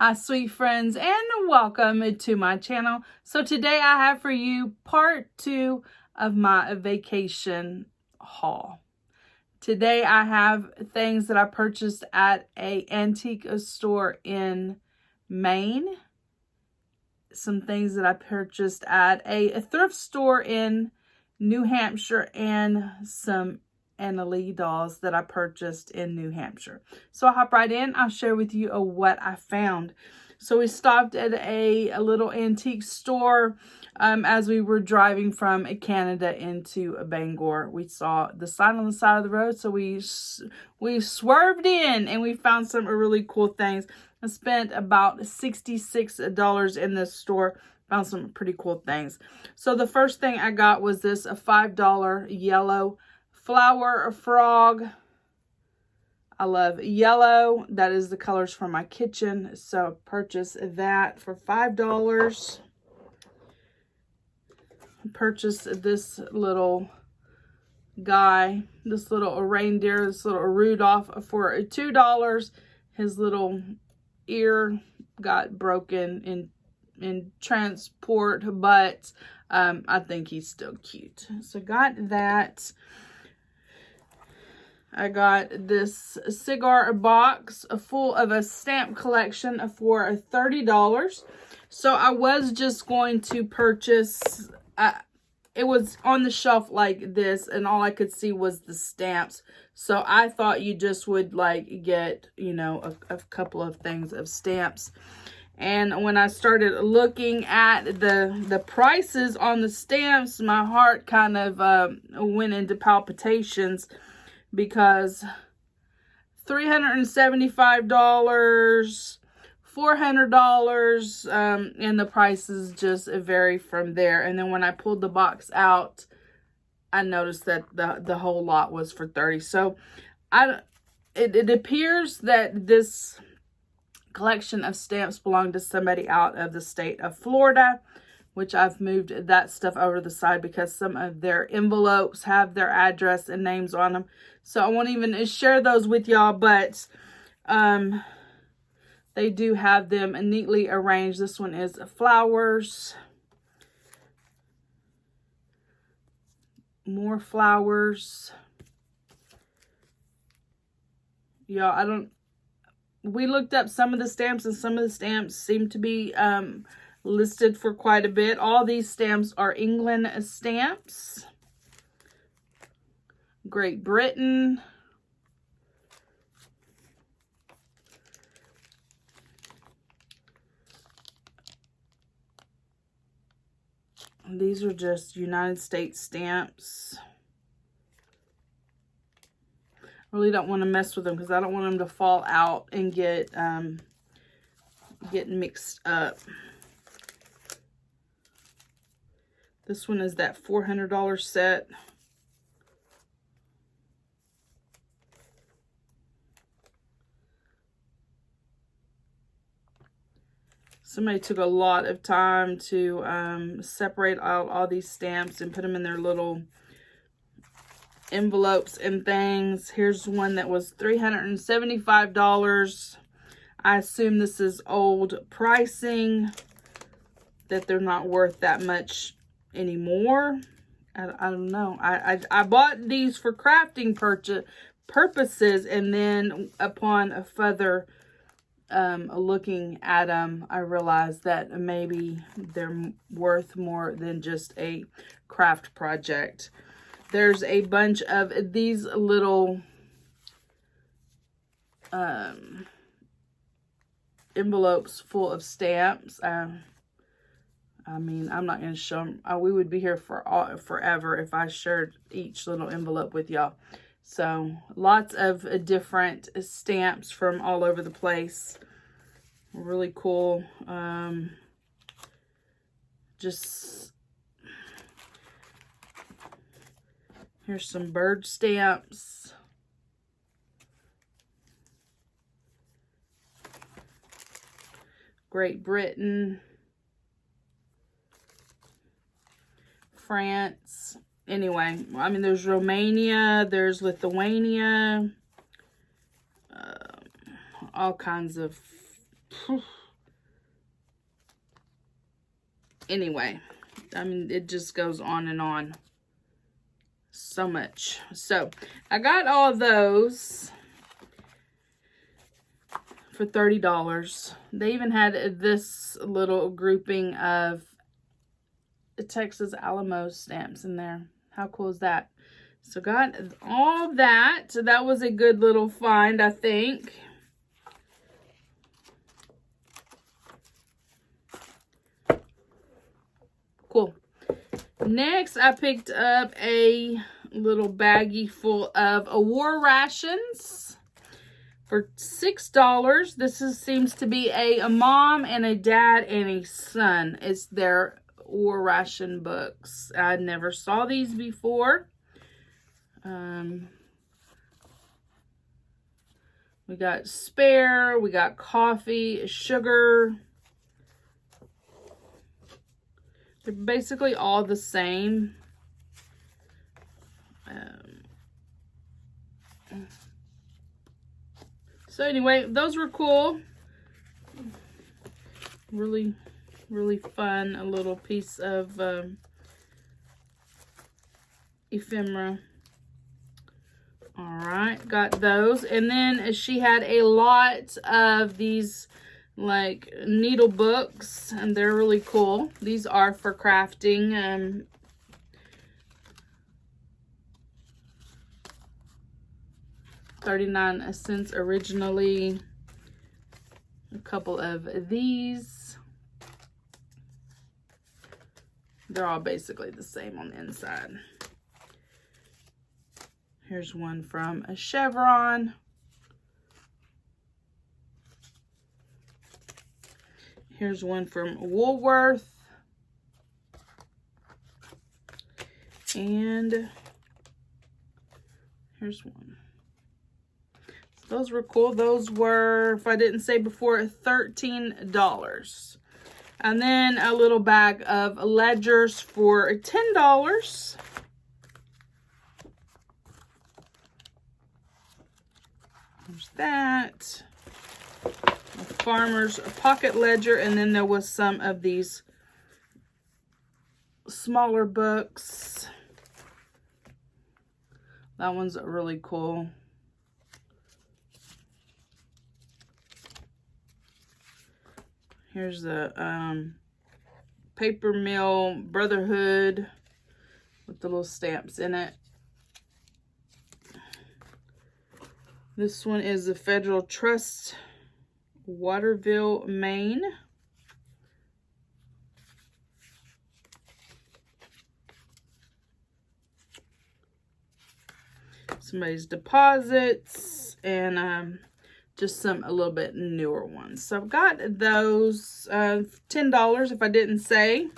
Hi sweet friends, and welcome to my channel. So today I have for you part 2 of my vacation haul. Today I have things that I purchased at an antique store in Maine. Some things that I purchased at a thrift store in New Hampshire, and some Analee dolls that I purchased in New Hampshire. So I'll hop right in. I'll share with you what I found. So we stopped at a little antique store as we were driving from Canada into Bangor. We saw the sign on the side of the road, so we swerved in and we found some really cool things. I spent about $66 in this store. Found some pretty cool things. So the first thing I got was this a $5 yellow flower frog. I love yellow. That is the colors for my kitchen. So purchased that for $5. Purchased this little guy, this little reindeer, this little Rudolph for $2. His little ear got broken in transport, but I think he's still cute. So got that. I got this cigar box full of a stamp collection for $30. So I was just going to purchase, it was on the shelf like this, and all I could see was the stamps. So I thought you just would like get, you know, a couple of things of stamps. And when I started looking at the prices on the stamps, my heart kind of went into palpitations, because $375, $400, and the prices just vary from there. And then when I pulled the box out, I noticed that the whole lot was for $30. So it appears that this collection of stamps belonged to somebody out of the state of Florida, which I've moved that stuff over to the side because some of their envelopes have their address and names on them. So I won't even share those with y'all, but they do have them neatly arranged. This one is flowers. More flowers. Y'all, we looked up some of the stamps, and some of the stamps seem to be listed for quite a bit. All these stamps are England stamps. Great Britain. These are just United States stamps. Really don't want to mess with them because I don't want them to fall out and get mixed up. This one is that $400 set. Somebody took a lot of time to separate out all these stamps and put them in their little envelopes and things. Here's one that was $375. I assume this is old pricing, that they're not worth that much anymore. I don't know. I bought these for crafting purposes, and then upon a further looking at them, I realized that maybe they're worth more than just a craft project. There's a bunch of these little envelopes full of stamps. I mean, I'm not going to show them. We would be here for forever if I shared each little envelope with y'all. So lots of different stamps from all over the place. Really cool. Just here's some bird stamps. Great Britain. France. Anyway, I mean, there's Romania, there's Lithuania, all kinds of Anyway, I mean, it just goes on and on. So much. So I got all those for $30. They even had this little grouping of Texas Alamo stamps in there. How cool is that? So got all that. So that was a good little find, I think. Cool. Next, I picked up a little baggie full of war rations for $6. This seems to be a mom and a dad and a son. It's their war ration books. I never saw these before. We got spare, we got coffee, sugar. They're basically all the same. So anyway, those were cool. Really, really fun. A little piece of ephemera. All right, got those. And then she had a lot of these like needle books, and they're really cool. These are for crafting. 39 cents originally. A couple of these. They're all basically the same on the inside. Here's one from a Chevron. Here's one from Woolworth. And here's one. So those were cool. Those were, if I didn't say before, $13. And then a little bag of ledgers for $10. There's that. A farmer's pocket ledger. And then there was some of these smaller books. That one's really cool. Here's the paper mill brotherhood with the little stamps in it. This one is the Federal Trust, Waterville, Maine. Somebody's deposits, and just a little bit newer ones. So I've got those $10 if I didn't say.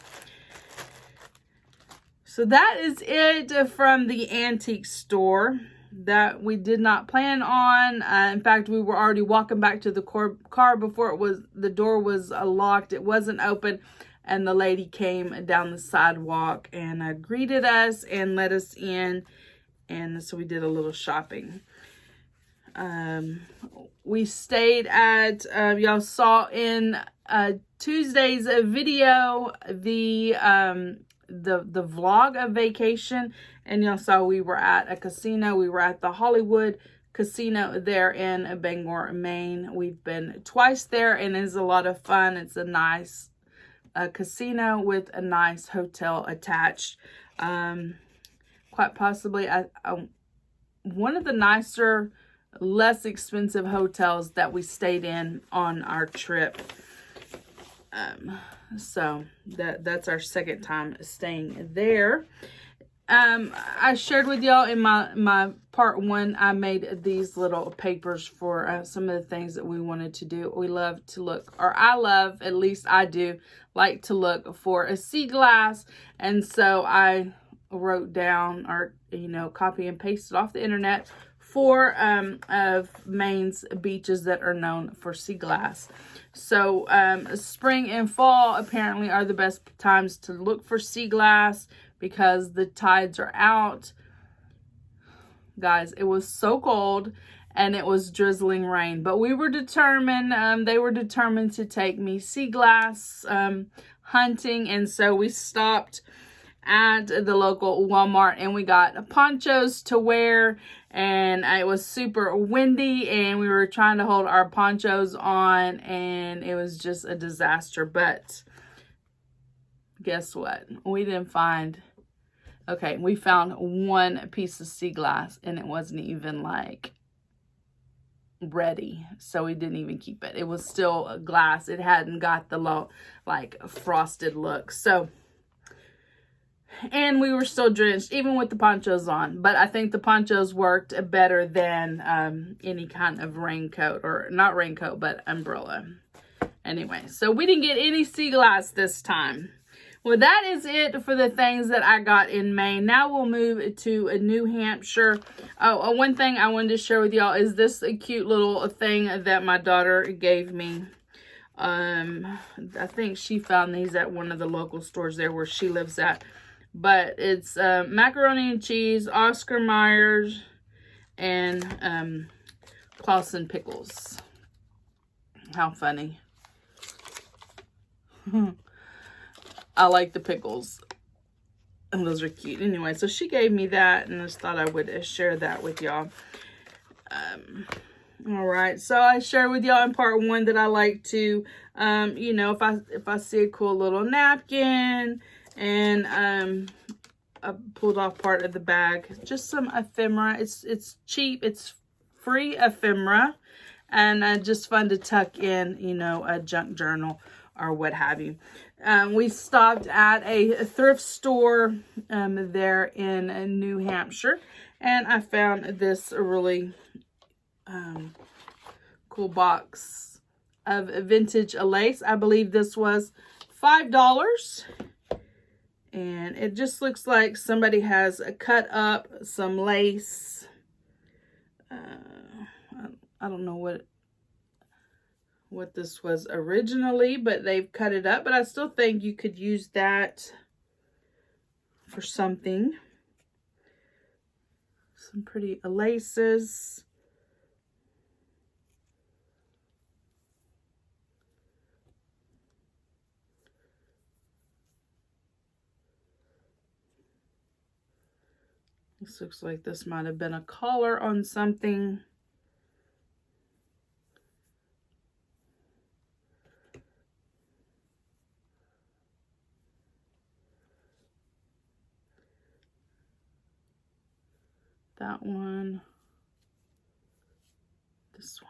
So that is it from the antique store that we did not plan on. In fact, we were already walking back to the car before the door was locked. It wasn't open, and the lady came down the sidewalk and greeted us and let us in, and so we did a little shopping. We stayed at, y'all saw in Tuesday's video the vlog of vacation, and y'all saw we were at a casino. We were at the Hollywood Casino there in Bangor, Maine. We've been twice there, and it's a lot of fun. It's a nice casino with a nice hotel attached. Quite possibly one of the nicer, less expensive hotels that we stayed in on our trip. So that's our second time staying there. I shared with y'all in my part one, I made these little papers for some of the things that we wanted to do. We love to look, or I love, at least I do, like to look for a sea glass. And so I wrote down, or copy and pasted off the internet, 4 of Maine's beaches that are known for sea glass. So spring and fall apparently are the best times to look for sea glass because the tides are out. Guys, it was so cold, and it was drizzling rain. But we were determined, they were determined to take me sea glass hunting, and so we stopped at the local Walmart and we got ponchos to wear, and it was super windy and we were trying to hold our ponchos on and it was just a disaster. But guess what? We didn't find, okay, we found one piece of sea glass and it wasn't even like ready, so we didn't even keep it. It was still glass. It hadn't got the low like frosted look. So, and we were still drenched even with the ponchos on, but I think the ponchos worked better than any kind of raincoat, or not raincoat but umbrella. Anyway, so we didn't get any sea glass this time. Well, that is it for the things that I got in Maine. Now we'll move to New Hampshire. Oh, one thing I wanted to share with y'all is this cute little thing that my daughter gave me. I think she found these at one of the local stores there where she lives at. But it's macaroni and cheese, Oscar Mayer's, and Clausen pickles. How funny. I like the pickles. And those are cute. Anyway, so she gave me that, and I just thought I would share that with y'all. All right, so I shared with y'all in part 1 that I like to, you know, if I see a cool little napkin, and I pulled off part of the bag, just some ephemera. It's cheap, it's free ephemera, and just fun to tuck in, you know, a junk journal or what have you. We stopped at a thrift store there in New Hampshire, and I found this really cool box of vintage lace. I believe this was $5. And it just looks like somebody has cut up some lace. I don't know what this was originally, but they've cut it up. But I still think you could use that for something. Some pretty laces. This looks like this might have been a collar on something. That one. This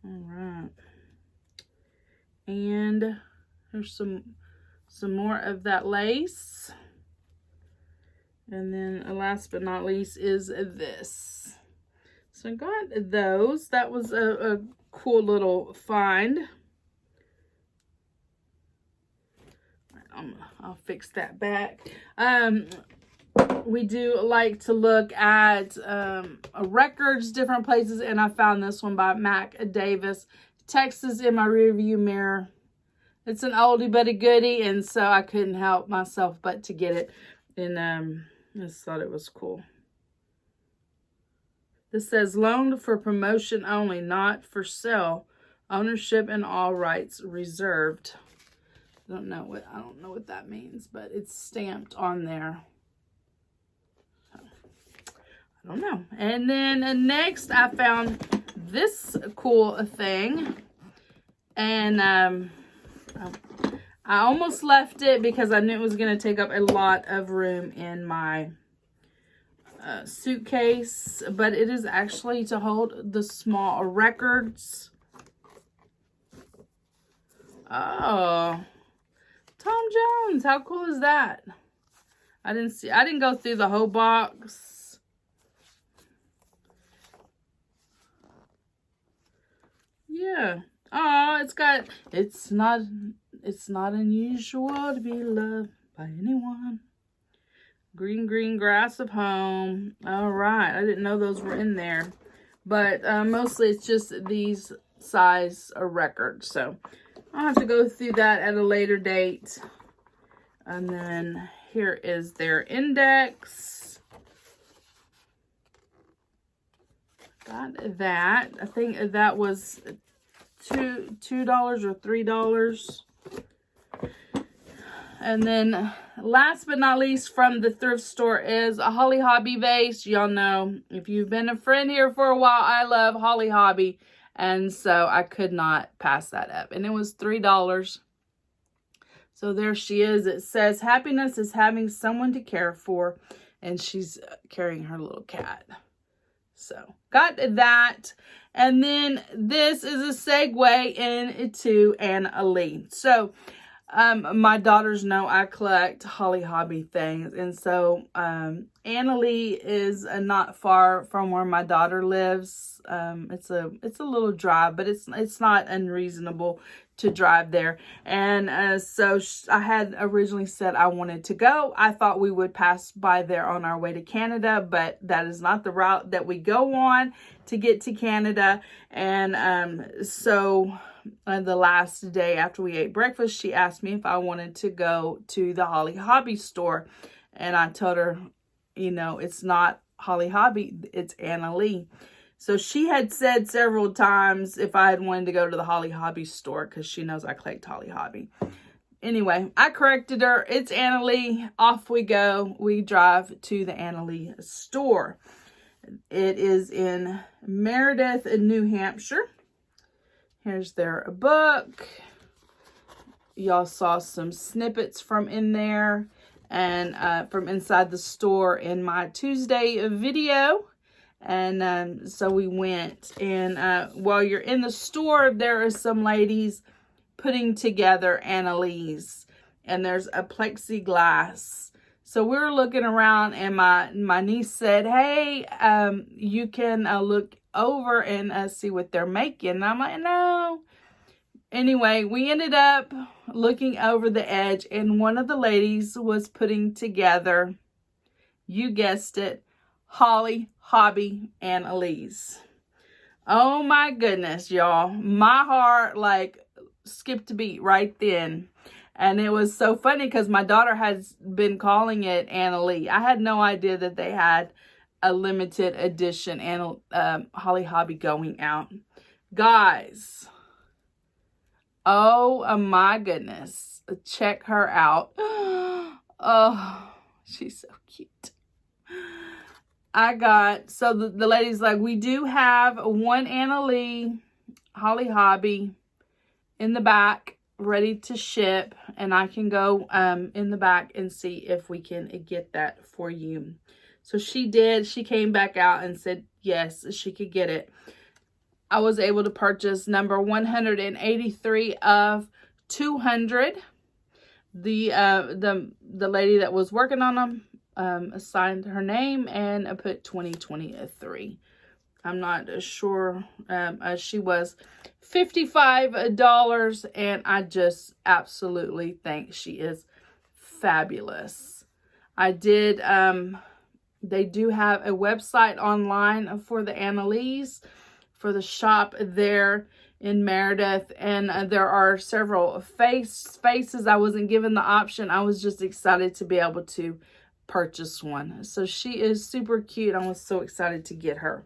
one. All right. And there's some more of that lace. And then last but not least is this. So I got those. That was a cool little find. I'll fix that back. We do like to look at records, different places, and I found this one by Mac Davis. Texas in my rearview mirror. It's an oldie but a goodie, and so I couldn't help myself but to get it. And I just thought it was cool. This says loaned for promotion only, not for sale. Ownership and all rights reserved. I don't know what that means, but it's stamped on there. So, I don't know. And then next I found this cool thing, and I almost left it because I knew it was going to take up a lot of room in my suitcase, but it is actually to hold the small records. Oh, Tom Jones, how cool is that? I didn't go through the whole box. Yeah. Oh, it's not unusual to be loved by anyone. Green, green grass of home. All right. I didn't know those were in there. But mostly it's just these size records. So I'll have to go through that at a later date. And then here is their index. got that. I think that was $2 or $3. And then last but not least from the thrift store is a Holly Hobby vase. Y'all know, if you've been a friend here for a while, I love Holly Hobby. And so I could not pass that up. And it was $3. So there she is. It says, happiness is having someone to care for. And she's carrying her little cat. So got that. And then this is a segue into Analee. So my daughters know I collect Holly Hobby things. And so Analee is not far from where my daughter lives. It's a little drive, but it's not unreasonable to drive there. And so I had originally said I wanted to go. I thought we would pass by there on our way to Canada, but that is not the route that we go on to get to Canada. And so the last day after we ate breakfast, she asked me if I wanted to go to the Holly Hobby store. And I told her, you know, it's not Holly Hobby, it's Analee. So she had said several times if I had wanted to go to the Holly Hobby store because she knows I collect Holly Hobby. Anyway, I corrected her. It's Analee. Off we go. We drive to the Analee store. It is in Meredith, New Hampshire. Here's their book. Y'all saw some snippets from in there and from inside the store in my Tuesday video. And so we went, and while you're in the store, there are some ladies putting together Analees, and there's a plexiglass. So we were looking around, and my niece said, hey, you can look over and see what they're making. And I'm like, no. Anyway, we ended up looking over the edge, and one of the ladies was putting together, you guessed it, Holly Hobby Analees. Oh my goodness, y'all. My heart like skipped a beat right then. And it was so funny because my daughter has been calling it Analee. I had no idea that they had a limited edition Holly Hobby going out. Guys, oh my goodness. Check her out. Oh, she's so cute. So the lady's like, we do have one Analee Holly Hobby in the back ready to ship, and I can go in the back and see if we can get that for you. So she did. She came back out and said yes, she could get it. I was able to purchase number 183 of 200. The lady that was working on them assigned her name and put 2023. I'm not sure. She was $55, and I just absolutely think she is fabulous. I did, they do have a website online for the Analees, for the shop there in Meredith, and there are several faces. I wasn't given the option. I was just excited to be able to purchase one. So she is super cute. I was so excited to get her.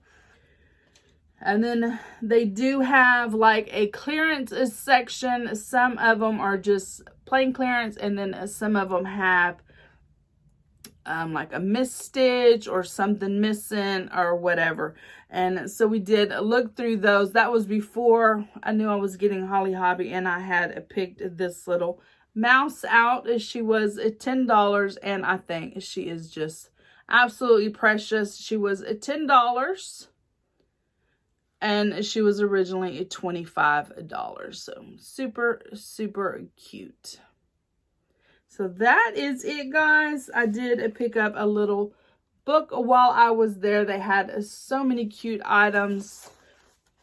And then they do have like a clearance section. Some of them are just plain clearance, and then some of them have like a missed stitch or something missing or whatever. And so we did look through those. That was before I knew I was getting Holly Hobby, and I had picked this little mouse out. She was $10, and I think she is just absolutely precious. She was $10, and she was originally $25. So super, super cute. So that is it, guys. I did pick up a little book while I was there. They had so many cute items.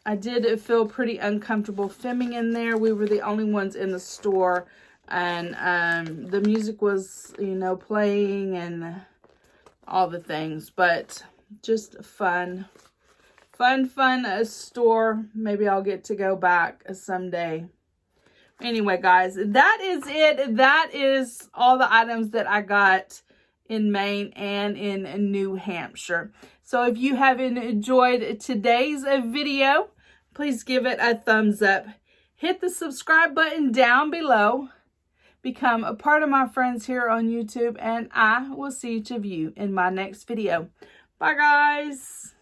I did feel pretty uncomfortable filming in there. We were the only ones in the store, and the music was, you know, playing and all the things, but just fun store. Maybe I'll get to go back someday. Anyway, guys, that is it. That is all the items that I got in Maine and in New Hampshire. So if you have enjoyed today's video, please give it a thumbs up. Hit the subscribe button down below. Become a part of my friends here on YouTube, and I will see each of you in my next video. Bye, guys.